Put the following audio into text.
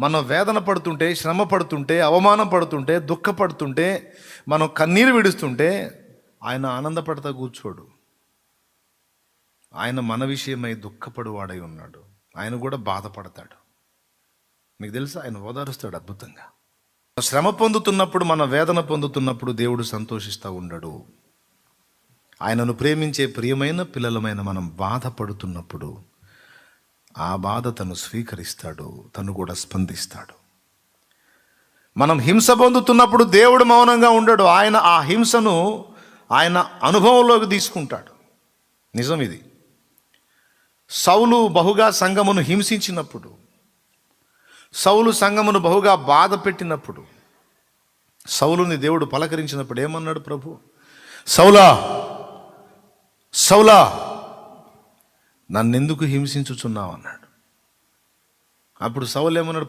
మనం వేదన పడుతుంటే, శ్రమ పడుతుంటే, అవమానం పడుతుంటే, దుఃఖపడుతుంటే, మనం కన్నీరు విడుస్తుంటే ఆయన ఆనందపడతా కూర్చోడు. ఆయన మన విషయమై దుఃఖపడువాడై ఉన్నాడు. ఆయన కూడా బాధపడతాడు. మీకు తెలుసా, ఆయన ఓదారుస్తాడు అద్భుతంగా. శ్రమ పొందుతున్నప్పుడు, మన వేదన పొందుతున్నప్పుడు దేవుడు సంతోషిస్తూ ఉండడు. ఆయనను ప్రేమించే ప్రియమైన పిల్లలమైన మనం బాధపడుతున్నప్పుడు ఆ బాధ తను స్వీకరిస్తాడు, తను కూడా స్పందిస్తాడు. మనం హింస పొందుతున్నప్పుడు దేవుడు మౌనంగా ఉండడు. ఆయన ఆ హింసను ఆయన అనుభవంలోకి తీసుకుంటాడు. నిజం ఇది. సౌలు బహుగా సంఘమును హింసించినప్పుడు, సౌలు సంఘమును బహుగా బాధ పెట్టినప్పుడు, సౌలుని దేవుడు పలకరించినప్పుడు ఏమన్నాడు ప్రభు? సౌలా, సౌలా, నన్నెందుకు హింసించుచున్నావు అన్నాడు. అప్పుడు సౌలు ఏమన్నాడు?